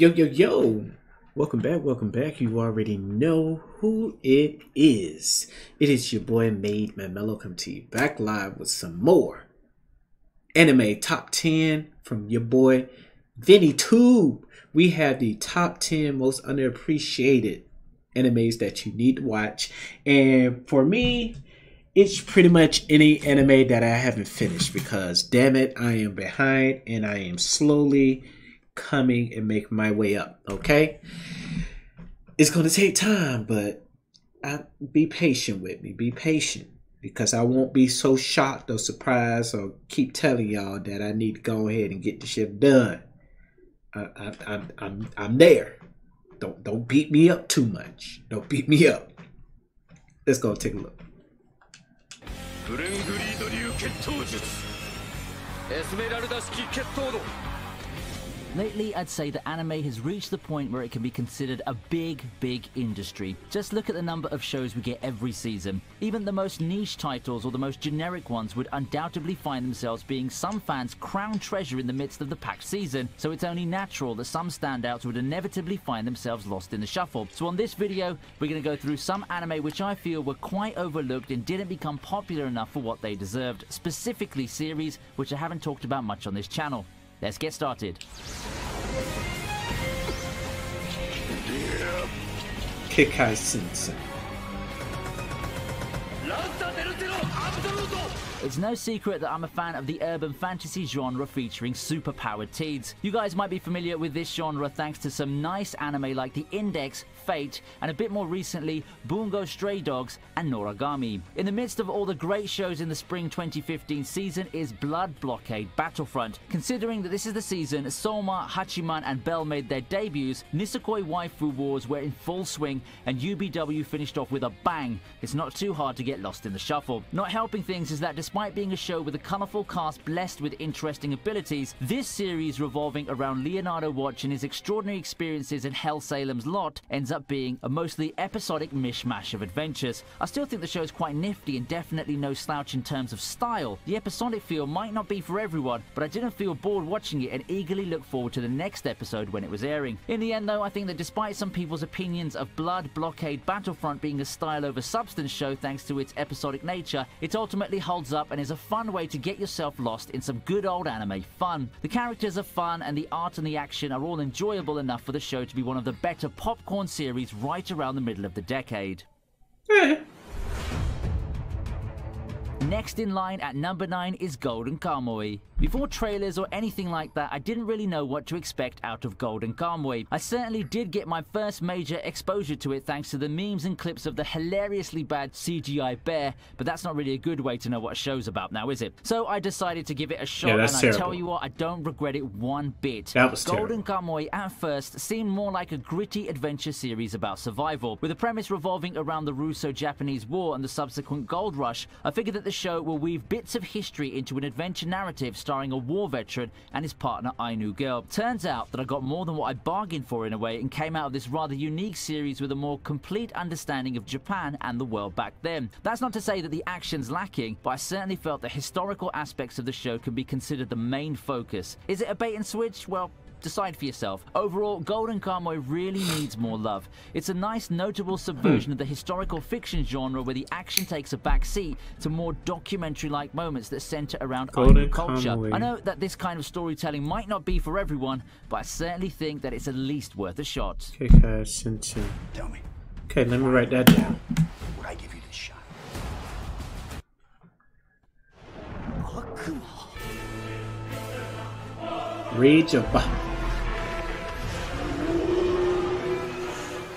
Yo, yo, yo! Welcome back, welcome back. You already know who it is. It is your boy MadeMenMelo coming to you back live with some more anime top 10 from your boy Viniitube. We have the top 10 most underappreciated animes that you need to watch. And for me, it's pretty much any anime that I haven't finished because, damn it, I am behind and I am slowly coming and making my way up. Okay, it's going to take time, but be patient with me. Be patient because I won't be so shocked or surprised or keep telling y'all that I need to go ahead and get the shit done. I'm there. Don't beat me up too much. Don't beat me up. Let's go take a look. Lately, I'd say that anime has reached the point where it can be considered a big industry. Just look at the number of shows we get every season. Even the most niche titles or the most generic ones would undoubtedly find themselves being some fans' crown treasure in the midst of the packed season, so it's only natural that some standouts would inevitably find themselves lost in the shuffle. So on this video, we're going to go through some anime which I feel were quite overlooked and didn't become popular enough for what they deserved, specifically series which I haven't talked about much on this channel. Let's get started. Kekai Sensei. It's no secret that I'm a fan of the urban fantasy genre featuring superpowered teens. You guys might be familiar with this genre thanks to some nice anime like The Index, Fate, and a bit more recently, Bungo Stray Dogs and Noragami. In the midst of all the great shows in the spring 2015 season is Blockade Battlefront. Considering that this is the season Soma, Hachiman, and Bell made their debuts, Nisekoi waifu wars were in full swing, and UBW finished off with a bang. It's not too hard to get lost in the shuffle. Not helping things is that despite being a show with a colourful cast blessed with interesting abilities, this series revolving around Leonardo Watch and his extraordinary experiences in Hell Salem's Lot ends up being a mostly episodic mishmash of adventures. I still think the show is quite nifty and definitely no slouch in terms of style. The episodic feel might not be for everyone, but I didn't feel bored watching it and eagerly look forward to the next episode when it was airing. In the end though, I think that despite some people's opinions of Blockade Battlefront being a style over substance show thanks to its episodic nature, it ultimately holds up and is a fun way to get yourself lost in some good old anime fun. The characters are fun and the art and the action are all enjoyable enough for the show to be one of the better popcorn series right around the middle of the decade. Next in line at number 9 is Golden Kamuy. Before trailers or anything like that, I didn't really know what to expect out of Golden Kamuy. I certainly did get my first major exposure to it thanks to the memes and clips of the hilariously bad CGI bear, but that's not really a good way to know what a show's about now, is it? So I decided to give it a shot, and I tell you what, I don't regret it one bit. That was Golden Kamuy at first seemed more like a gritty adventure series about survival. With a premise revolving around the Russo-Japanese War and the subsequent gold rush, I figured that the show will weave bits of history into an adventure narrative starring a war veteran and his partner Ainu girl. Turns out that I got more than what I bargained for in a way and came out of this rather unique series with a more complete understanding of Japan and the world back then. That's not to say that the action's lacking, but I certainly felt the historical aspects of the show can be considered the main focus. Is it a bait and switch? Well, decide for yourself. Overall, Golden Kamuy really needs more love. It's a nice, notable subversion of the historical fiction genre where the action takes a back seat to more documentary-like moments that center around Ainu culture. I know that this kind of storytelling might not be for everyone, but I certainly think that it's at least worth a shot. Kekai Sensei. Tell me. Okay, let me write that down. Would I give you this shot? Rage of Bahamut.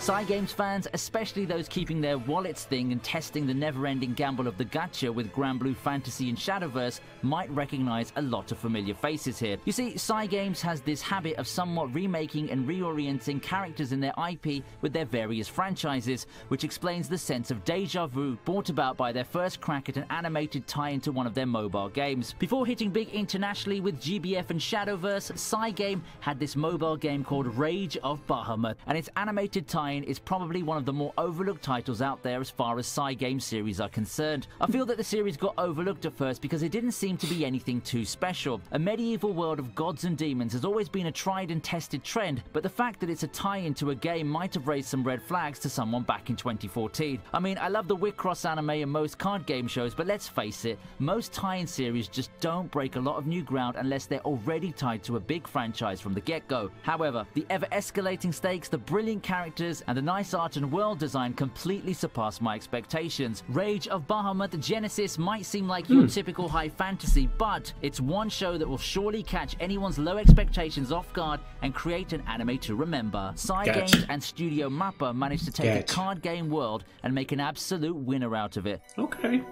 Cygames fans, especially those keeping their wallets thing and testing the never-ending gamble of the gacha with Granblue Fantasy and Shadowverse, might recognize a lot of familiar faces here. You see, Cygames has this habit of somewhat remaking and reorienting characters in their IP with their various franchises, which explains the sense of deja vu brought about by their first crack at an animated tie-in to one of their mobile games. Before hitting big internationally with GBF and Shadowverse, Cygame had this mobile game called Rage of Bahamut, and its animated tie-in Rain is probably one of the more overlooked titles out there as far as Cygames series are concerned. I feel that the series got overlooked at first because it didn't seem to be anything too special. A medieval world of gods and demons has always been a tried and tested trend, but the fact that it's a tie-in to a game might have raised some red flags to someone back in 2014. I mean, I love the Wicross anime and most card game shows, but let's face it, most tie-in series just don't break a lot of new ground unless they're already tied to a big franchise from the get-go. However, the ever-escalating stakes, the brilliant characters, and the nice art and world design completely surpassed my expectations. Rage of Bahamut Genesis might seem like your typical high fantasy, but it's one show that will surely catch anyone's low expectations off guard and create an anime to remember. Cygames and Studio Mappa managed to take a card game world and make an absolute winner out of it. Okay,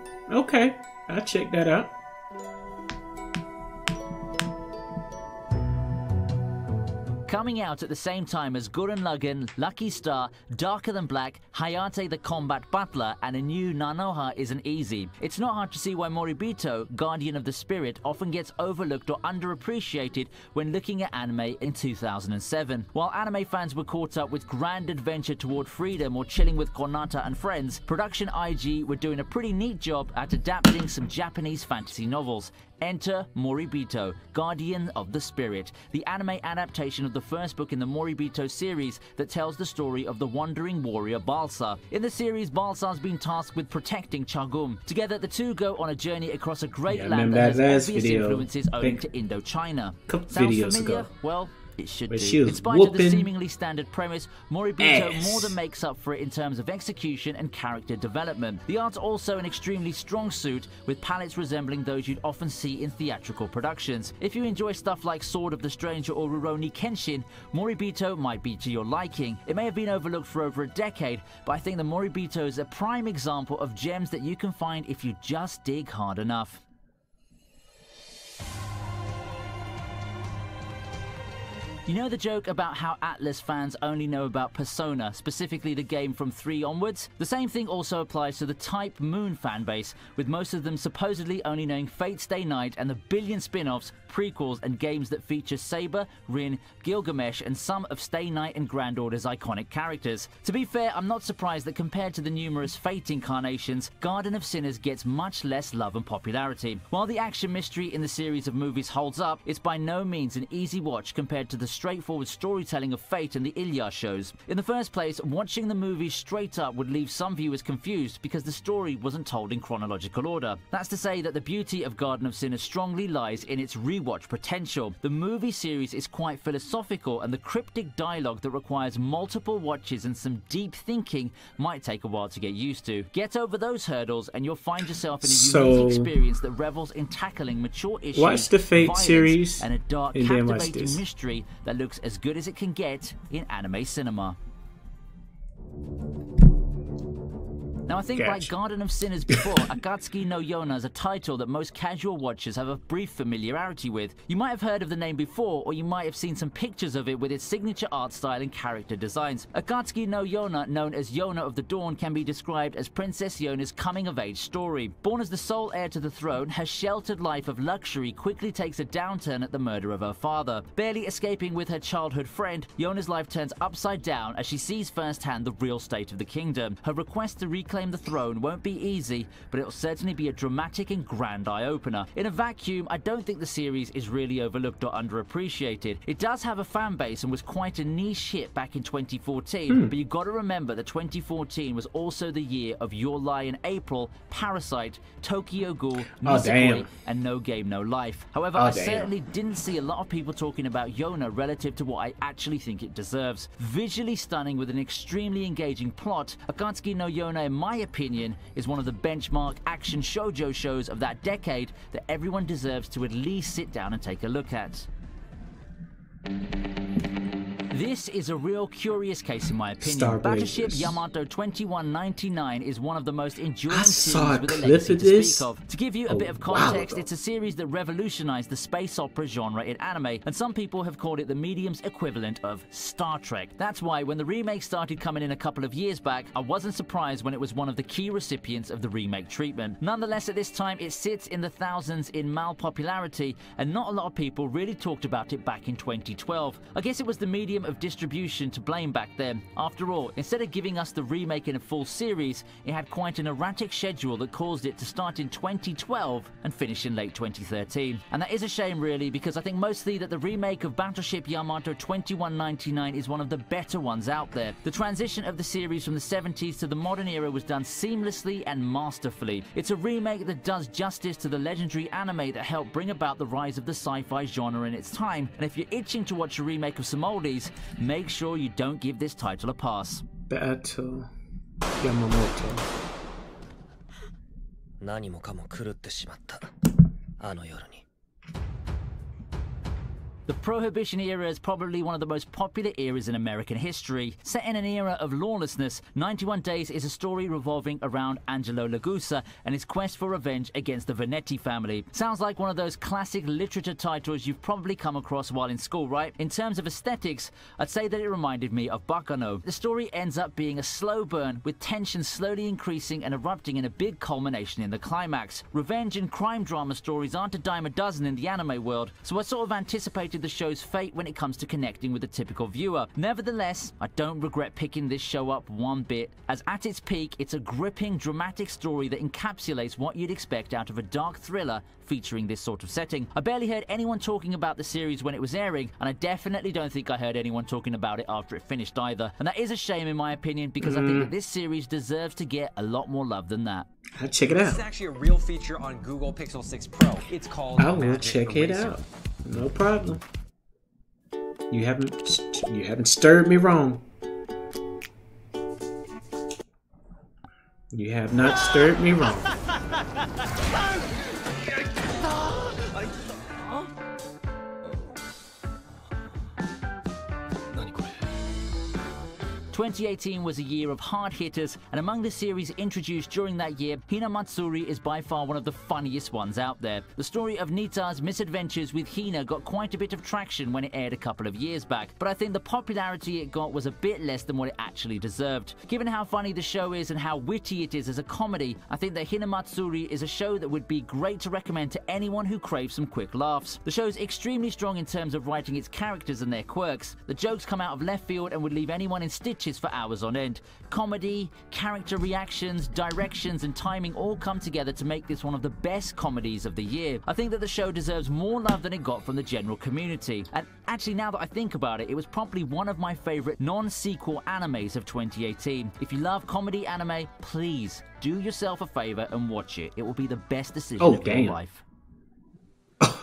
I'll check that out. Coming out at the same time as Gurren Lagann, Lucky Star, Darker Than Black, Hayate the Combat Battler, and a new Nanoha isn't easy. It's not hard to see why Moribito, Guardian of the Spirit, often gets overlooked or underappreciated when looking at anime in 2007. While anime fans were caught up with Grand Adventure Toward Freedom or Chilling with Konata and Friends, Production IG were doing a pretty neat job at adapting some Japanese fantasy novels. Enter Moribito, Guardian of the Spirit, the anime adaptation of the first book in the Moribito series that tells the story of the wandering warrior Balsa. In the series, Balsa's been tasked with protecting Chagum. Together, the two go on a journey across a great land that has obvious influences owing to Indochina. Sounds familiar? Well, it should do. In spite of the seemingly standard premise, Moribito more than makes up for it in terms of execution and character development. The art's also an extremely strong suit, with palettes resembling those you'd often see in theatrical productions. If you enjoy stuff like Sword of the Stranger or Rurouni Kenshin, Moribito might be to your liking. It may have been overlooked for over a decade, but I think the Moribito is a prime example of gems that you can find if you just dig hard enough. You know the joke about how Atlas fans only know about Persona, specifically the game from 3 onwards? The same thing also applies to the Type Moon fanbase, with most of them supposedly only knowing Fate Stay Night and the billion spin-offs, prequels, and games that feature Saber, Rin, Gilgamesh, and some of Stay Night and Grand Order's iconic characters. To be fair, I'm not surprised that compared to the numerous Fate incarnations, Garden of Sinners gets much less love and popularity. While the action mystery in the series of movies holds up, it's by no means an easy watch compared to the straightforward storytelling of Fate and the Ilya shows. In the first place, watching the movies straight up would leave some viewers confused because the story wasn't told in chronological order. That's to say that the beauty of Garden of Sinners strongly lies in its rewatch potential. The movie series is quite philosophical, and the cryptic dialogue that requires multiple watches and some deep thinking might take a while to get used to. Get over those hurdles and you'll find yourself in a unique experience that revels in tackling mature issues, watch the Fate series, and a dark, captivating mystery that looks as good as it can get in anime cinema. Now, I think like Garden of Sinners before, Akatsuki No Yona is a title that most casual watchers have a brief familiarity with. You might have heard of the name before, or you might have seen some pictures of it with its signature art style and character designs. Akatsuki No Yona, known as Yona of the Dawn, can be described as Princess Yona's coming-of-age story. Born as the sole heir to the throne, her sheltered life of luxury quickly takes a downturn at the murder of her father. Barely escaping with her childhood friend, Yona's life turns upside down as she sees firsthand the real state of the kingdom. Her request to reclaim the throne won't be easy, but it'll certainly be a dramatic and grand eye-opener. In a vacuum, I don't think the series is really overlooked or underappreciated. It does have a fan base and was quite a niche hit back in 2014, but you've got to remember that 2014 was also the year of Your Lie in April, Parasite, Tokyo Ghoul, Nisekoi, and No Game No Life. However, I certainly didn't see a lot of people talking about Yona relative to what I actually think it deserves. Visually stunning with an extremely engaging plot, Akatsuki no Yona, in my opinion, is one of the benchmark action shoujo shows of that decade that everyone deserves to at least sit down and take a look at. This is a real curious case in my opinion. Battleship Yamato 2199 is one of the most enduring series with a legacy to speak of. To give you a bit of context, it's a series that revolutionized the space opera genre in anime, and some people have called it the medium's equivalent of Star Trek. That's why when the remake started coming in a couple of years back, I wasn't surprised when it was one of the key recipients of the remake treatment. Nonetheless, at this time, it sits in the thousands in mal-popularity, and not a lot of people really talked about it back in 2012. I guess it was the medium of distribution to blame back then. After all, instead of giving us the remake in a full series, it had quite an erratic schedule that caused it to start in 2012 and finish in late 2013. And that is a shame really, because I think mostly that the remake of Battleship Yamato 2199 is one of the better ones out there. The transition of the series from the 70s to the modern era was done seamlessly and masterfully. It's a remake that does justice to the legendary anime that helped bring about the rise of the sci-fi genre in its time, and if you're itching to watch a remake of some oldies, make sure you don't give this title a pass. Battle Yamamoto. 何もかも狂ってしまったあの夜に The Prohibition era is probably one of the most popular eras in American history. Set in an era of lawlessness, 91 Days is a story revolving around Angelo Lagusa and his quest for revenge against the Venetti family. Sounds like one of those classic literature titles you've probably come across while in school, right? In terms of aesthetics, I'd say that it reminded me of Bakano. The story ends up being a slow burn, with tension slowly increasing and erupting in a big culmination in the climax. Revenge and crime drama stories aren't a dime a dozen in the anime world, so I sort of anticipated the show's fate when it comes to connecting with the typical viewer. Nevertheless, I don't regret picking this show up one bit, as at its peak, it's a gripping, dramatic story that encapsulates what you'd expect out of a dark thriller featuring this sort of setting. I barely heard anyone talking about the series when it was airing, and I definitely don't think I heard anyone talking about it after it finished either. And that is a shame in my opinion, because I think that this series deserves to get a lot more love than that. I'll check it out. This is actually a real feature on Google Pixel 6 Pro. It's called I will check it out. No problem. You haven't stirred me wrong. You have not stirred me wrong. 2018 was a year of hard hitters, and among the series introduced during that year, Hanamatsuri is by far one of the funniest ones out there. The story of Nita's misadventures with Hina got quite a bit of traction when it aired a couple of years back, but I think the popularity it got was a bit less than what it actually deserved. Given how funny the show is and how witty it is as a comedy, I think that Hanamatsuri is a show that would be great to recommend to anyone who craves some quick laughs. The show's extremely strong in terms of writing its characters and their quirks. The jokes come out of left field and would leave anyone in stitches for hours on end. Comedy, character reactions, directions, and timing all come together to make this one of the best comedies of the year. I think that the show deserves more love than it got from the general community. And actually, now that I think about it, it was probably one of my favorite non-sequel animes of 2018. If you love comedy anime, please do yourself a favor and watch it. It will be the best decision of your life.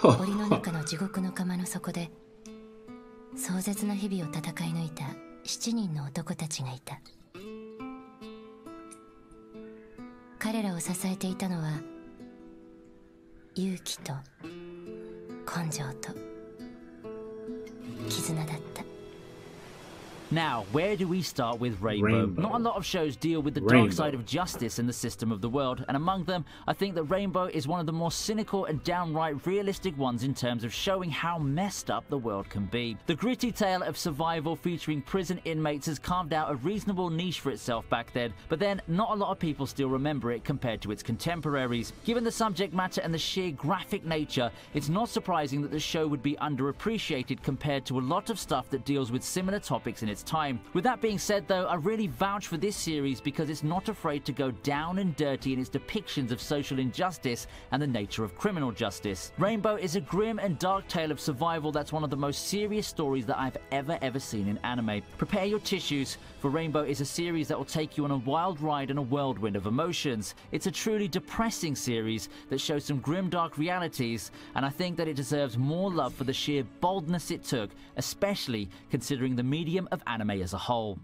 檻の中の地獄の釜の底で壮絶な日々を戦い抜いた7人の男たちがいた。彼らを支えていたのは勇気と根性と絆だった。Now, where do we start with Rainbow? Not a lot of shows deal with the dark side of justice in the system of the world, and among them, I think that Rainbow is one of the more cynical and downright realistic ones in terms of showing how messed up the world can be. The gritty tale of survival featuring prison inmates has carved out a reasonable niche for itself back then, but then not a lot of people still remember it compared to its contemporaries. Given the subject matter and the sheer graphic nature, it's not surprising that the show would be underappreciated compared to a lot of stuff that deals with similar topics in its time. With that being said though, I really vouch for this series because it's not afraid to go down and dirty in its depictions of social injustice and the nature of criminal justice. Rainbow is a grim and dark tale of survival that's one of the most serious stories that I've ever seen in anime. Prepare your tissues, for Rainbow is a series that will take you on a wild ride and a whirlwind of emotions. It's a truly depressing series that shows some grim dark realities, and I think that it deserves more love for the sheer boldness it took, especially considering the medium of anime as a whole.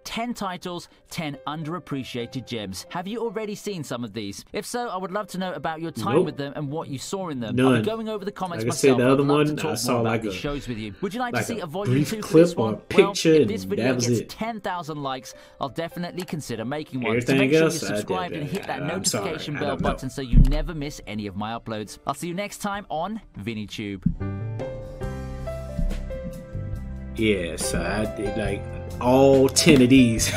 10 titles, 10 underappreciated gems. Have you already seen some of these? If so, I would love to know about your time with them and what you saw in them. I'll be going over the comments myself. The other I'd love one, to talk I saw more about like these a shows with you. Would you like to see a volume brief 2 for clip this one? or a picture, well, if this and video that was gets it. 10,000 likes, I'll definitely consider making one. Everything So make sure else, you're subscribed and hit that notification sorry, bell button so you never miss any of my uploads. I'll see you next time on Viniitube. Yes, I did like all 10 of these.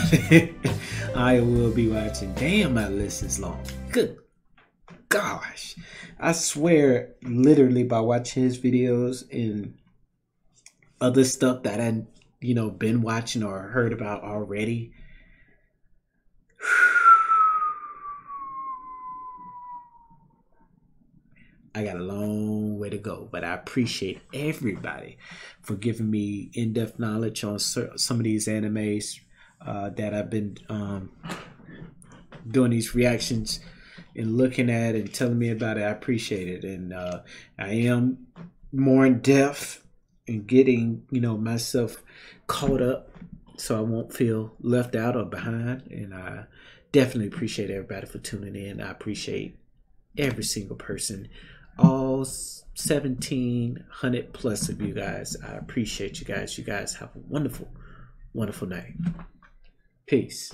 I will be watching. Damn, my list is long. Good gosh. I swear, literally by watching his videos and other stuff that I, been watching or heard about already. I got a long way to go, but I appreciate everybody for giving me in-depth knowledge on some of these animes that I've been doing these reactions and looking at and telling me about it. I appreciate it, and I am more in depth and getting myself caught up, so I won't feel left out or behind. And I definitely appreciate everybody for tuning in. I appreciate every single person, all 1,700 plus of you guys. I appreciate you guys. You guys have a wonderful, wonderful night. Peace.